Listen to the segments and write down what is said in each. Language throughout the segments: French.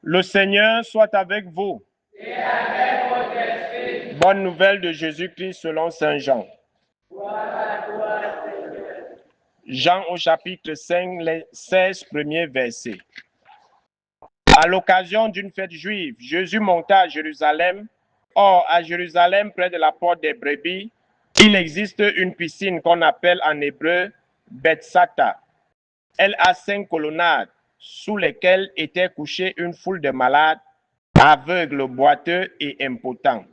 Le Seigneur soit avec vous. Et avec votre esprit. Bonne nouvelle de Jésus-Christ selon Saint Jean. Gloire à toi, Seigneur. Jean au chapitre 5, les 16 premiers versets. À l'occasion d'une fête juive, Jésus monta à Jérusalem. Or, à Jérusalem, près de la porte des brebis, il existe une piscine qu'on appelle en hébreu Bethsata. Elle a 5 colonnades sous lesquelles était couchée une foule de malades, aveugles, boiteux et impotents.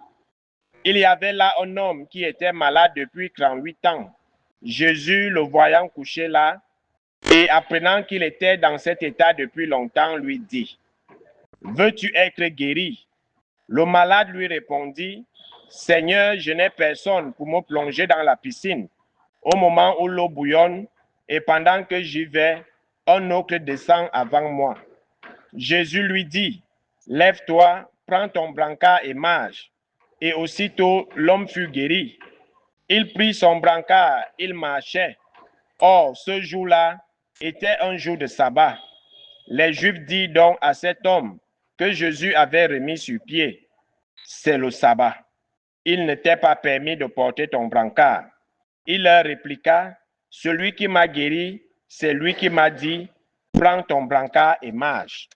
Il y avait là un homme qui était malade depuis 38 ans. Jésus, le voyant couché là, et apprenant qu'il était dans cet état depuis longtemps, lui dit, « Veux-tu être guéri ?» Le malade lui répondit, « Seigneur, je n'ai personne pour me plonger dans la piscine au moment où l'eau bouillonne, et pendant que j'y vais, un autre descend avant moi. » Jésus lui dit, « Lève-toi, prends ton brancard et marche. » Et aussitôt l'homme fut guéri. Il prit son brancard, il marchait. Or, ce jour-là était un jour de sabbat. Les Juifs dirent donc à cet homme que Jésus avait remis sur pied, « C'est le sabbat. Il ne t'est pas permis de porter ton brancard. » Il leur répliqua, « Celui qui m'a guéri, c'est lui qui m'a dit, « Prends ton brancard et marche. »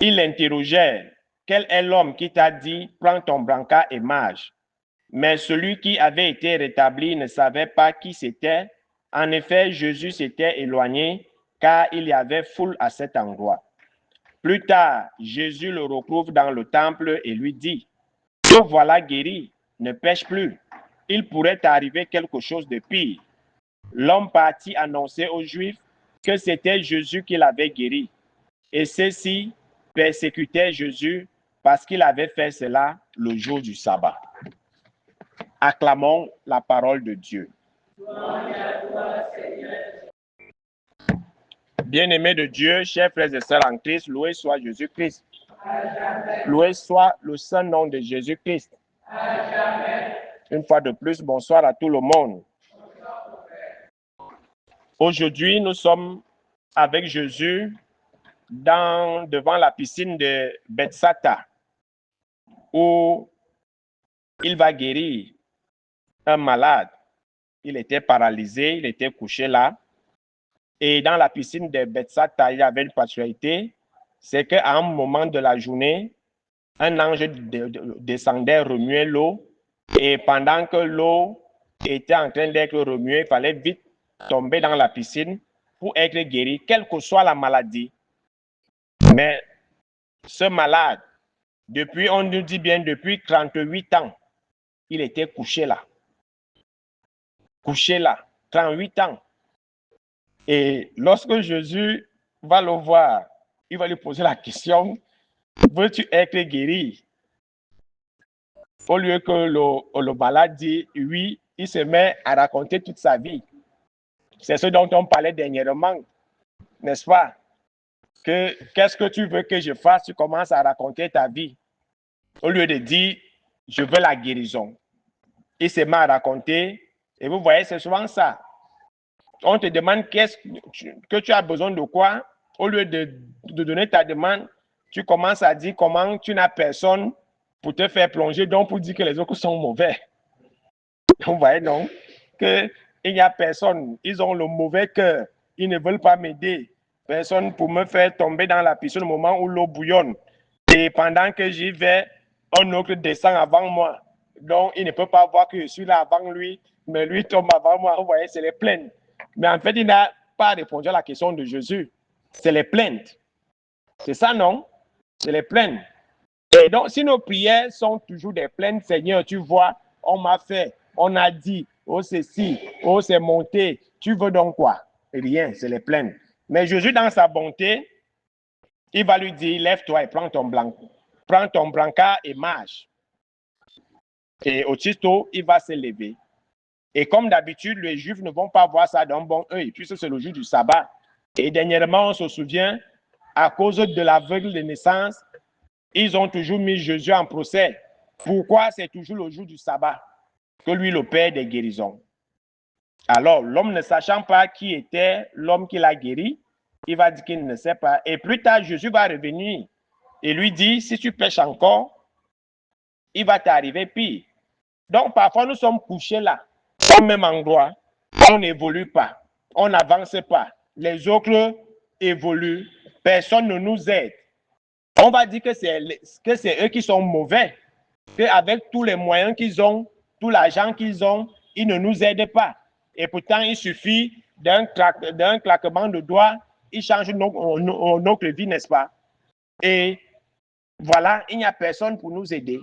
Ils l'interrogèrent, « Quel est l'homme qui t'a dit, prends ton brancard et marche ?» Mais celui qui avait été rétabli ne savait pas qui c'était. En effet, Jésus s'était éloigné, car il y avait foule à cet endroit. Plus tard, Jésus le retrouve dans le temple et lui dit, « Te voilà guéri, ne pêche plus. Il pourrait t'arriver quelque chose de pire. » L'homme partit annoncer aux Juifs que c'était Jésus qui l'avait guéri. Et ceux-ci persécutaient Jésus parce qu'il avait fait cela le jour du sabbat. Acclamons la parole de Dieu. Bien-aimés de Dieu, chers frères et sœurs en Christ, loué soit Jésus-Christ. Loué soit le saint nom de Jésus-Christ. Une fois de plus, bonsoir à tout le monde. Aujourd'hui, nous sommes avec Jésus devant la piscine de Bethsata, où il va guérir un malade. Il était paralysé, il était couché là. Et dans la piscine de Bethsata, il y avait une particularité, c'est qu'à un moment de la journée, un ange descendait, remuait l'eau, et pendant que l'eau était en train d'être remuée, il fallait vite tomber dans la piscine pour être guéri, quelle que soit la maladie. Mais ce malade, on nous dit bien depuis 38 ans, il était couché là. Couché là, 38 ans. Et lorsque Jésus va le voir, il va lui poser la question, veux-tu être guéri? Au lieu que le malade dit oui, il se met à raconter toute sa vie. C'est ce dont on parlait dernièrement, n'est-ce pas? Qu'est-ce que tu veux que je fasse? Tu commences à raconter ta vie. Au lieu de dire, je veux la guérison. Il se met à raconter, et vous voyez, c'est souvent ça. On te demande que tu as besoin de quoi. Au lieu de donner ta demande, tu commences à dire comment tu n'as personne pour te faire plonger, donc pour dire que les autres sont mauvais. Vous voyez, non? Qu'il n'y a personne. Ils ont le mauvais cœur. Ils ne veulent pas m'aider. Personne pour me faire tomber dans la piscine au moment où l'eau bouillonne. Et pendant que j'y vais, un autre descend avant moi. Donc, il ne peut pas voir que je suis là avant lui, mais lui tombe avant moi. Vous voyez, c'est les plaintes. Mais en fait, il n'a pas répondu à la question de Jésus. C'est les plaintes. C'est ça, non? C'est les plaintes. Et donc, si nos prières sont toujours des plaintes, Seigneur, tu vois, on m'a fait, on a dit, oh ceci, oh c'est monté, tu veux donc quoi? Rien, c'est les plaintes. Mais Jésus, dans sa bonté, il va lui dire, lève-toi et prends ton brancard et marche. Et aussitôt, il va se lever. Et comme d'habitude, les Juifs ne vont pas voir ça d'un bon œil, puisque c'est le jour du sabbat. Et dernièrement, on se souvient, à cause de l'aveugle de naissance, ils ont toujours mis Jésus en procès. Pourquoi c'est toujours le jour du sabbat que lui, le Père des guérisons? Alors, l'homme ne sachant pas qui était l'homme qui l'a guéri, il va dire qu'il ne sait pas. Et plus tard, Jésus va revenir et lui dire, si tu pêches encore, il va t'arriver pire. Donc, parfois, nous sommes couchés là, au même endroit. On n'évolue pas, on n'avance pas. Les autres évoluent, personne ne nous aide. On va dire que c'est eux qui sont mauvais, qu'avec tous les moyens qu'ils ont, tout l'argent qu'ils ont, ils ne nous aident pas. Et pourtant, il suffit d'un claquement de doigts, ils changent notre vie, n'est-ce pas? Et voilà, il n'y a personne pour nous aider.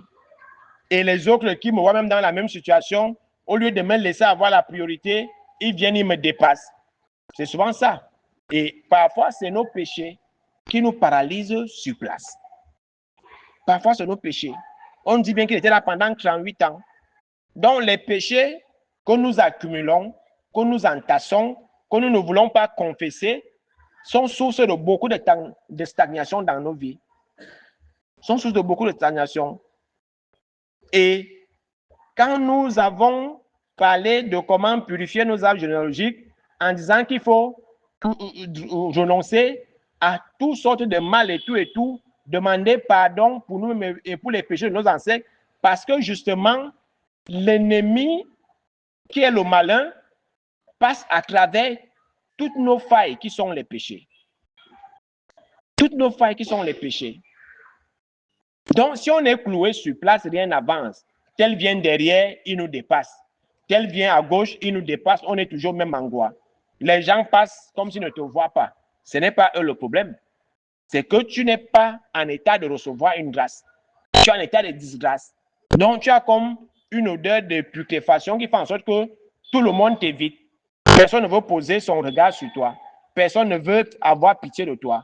Et les autres qui me voient même dans la même situation, au lieu de me laisser avoir la priorité, ils viennent, ils me dépassent. C'est souvent ça. Et parfois, c'est nos péchés qui nous paralysent sur place. Parfois, c'est nos péchés. On dit bien qu'il était là pendant 38 ans. Donc, les péchés que nous accumulons, que nous entassons, que nous ne voulons pas confesser, sont source de beaucoup de stagnation dans nos vies. Sont source de beaucoup de stagnation. Et quand nous avons parlé de comment purifier nos arbres généalogiques en disant qu'il faut renoncer à toutes sortes de mal et tout, demander pardon pour nous et pour les péchés de nos ancêtres, parce que justement, l'ennemi qui est le malin passe à travers toutes nos failles qui sont les péchés. Toutes nos failles qui sont les péchés. Donc, si on est cloué sur place, rien n'avance. Tel vient derrière, il nous dépasse. Tel vient à gauche, il nous dépasse. On est toujours au même endroit. Les gens passent comme s'ils ne te voient pas. Ce n'est pas eux le problème. C'est que tu n'es pas en état de recevoir une grâce. Tu es en état de disgrâce. Donc, tu as comme une odeur de putréfaction qui fait en sorte que tout le monde t'évite. Personne ne veut poser son regard sur toi. Personne ne veut avoir pitié de toi.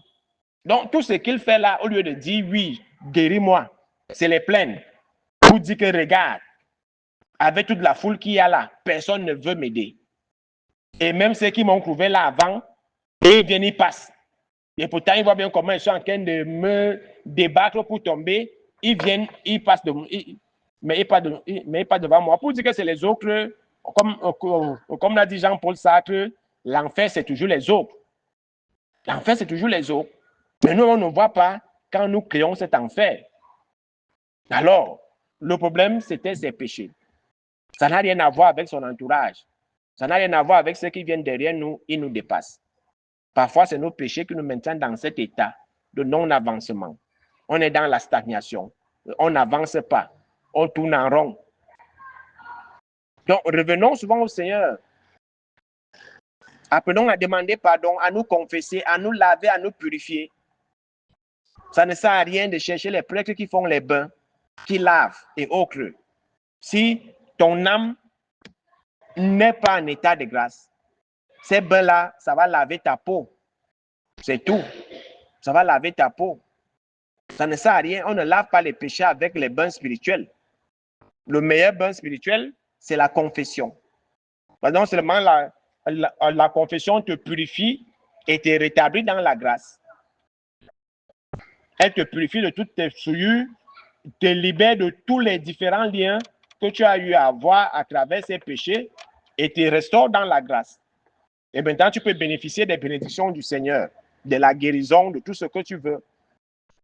Donc, tout ce qu'il fait là, au lieu de dire oui, guéris-moi, c'est les plaindre. Pour dire que regarde, avec toute la foule qu'il y a là, personne ne veut m'aider. Et même ceux qui m'ont trouvé là avant, ils viennent, ils passent. Et pourtant, ils voient bien comment ils sont en train de me débattre pour tomber. Ils viennent, ils passent mais ils passent devant moi. Pour dire que c'est les autres, comme l'a dit Jean-Paul Sartre, l'enfer, c'est toujours les autres. L'enfer, c'est toujours les autres. Mais nous, on ne voit pas quand nous créons cet enfer. Alors, le problème, c'était ses péchés. Ça n'a rien à voir avec son entourage. Ça n'a rien à voir avec ceux qui viennent derrière nous, ils nous dépassent. Parfois, c'est nos péchés qui nous maintiennent dans cet état de non-avancement. On est dans la stagnation. On n'avance pas. On tourne en rond. Donc, revenons souvent au Seigneur. Apprenons à demander pardon, à nous confesser, à nous laver, à nous purifier. Ça ne sert à rien de chercher les prêtres qui font les bains, qui lavent et autres. Si ton âme n'est pas en état de grâce, ces bains-là, ça va laver ta peau. C'est tout. Ça va laver ta peau. Ça ne sert à rien. On ne lave pas les péchés avec les bains spirituels. Le meilleur bain spirituel, c'est la confession. Non seulement la confession te purifie et te rétablit dans la grâce. Elle te purifie de toutes tes souillures, te libère de tous les différents liens que tu as eu à avoir à travers ces péchés et te restaure dans la grâce. Et maintenant, tu peux bénéficier des bénédictions du Seigneur, de la guérison, de tout ce que tu veux.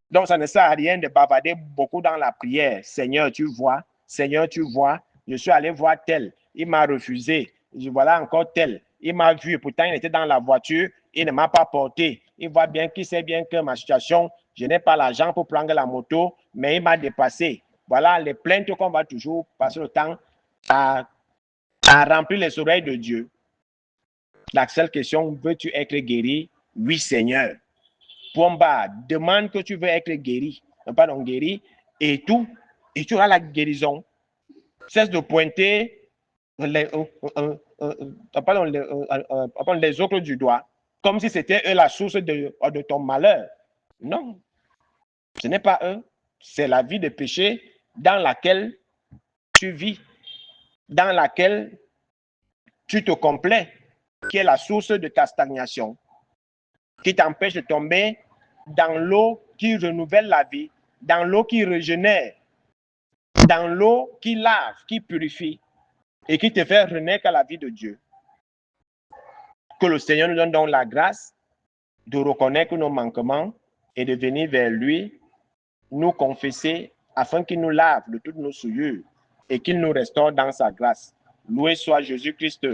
Donc, ça ne sert à rien de bavarder beaucoup dans la prière. Seigneur, tu vois, je suis allé voir tel, il m'a refusé, voilà encore tel, il m'a vu, et pourtant il était dans la voiture, il ne m'a pas porté. Il voit bien qu'il sait bien que ma situation, je n'ai pas l'argent pour prendre la moto, mais il m'a dépassé. Voilà les plaintes qu'on va toujours passer le temps à remplir les oreilles de Dieu. La seule question, veux-tu être guéri? Oui, Seigneur. Pomba, demande que tu veux être guéri. Pardon, guéri, et tout, et tu auras la guérison. Cesse de pointer les autres du doigt, comme si c'était eux la source de ton malheur. Non, ce n'est pas eux. C'est la vie de péché dans laquelle tu vis, dans laquelle tu te complais, qui est la source de ta stagnation, qui t'empêche de tomber dans l'eau qui renouvelle la vie, dans l'eau qui régénère, dans l'eau qui lave, qui purifie et qui te fait renaître à la vie de Dieu. Que le Seigneur nous donne donc la grâce de reconnaître nos manquements et de venir vers lui, nous confesser afin qu'il nous lave de toutes nos souillures et qu'il nous restaure dans sa grâce. Loué soit Jésus-Christ.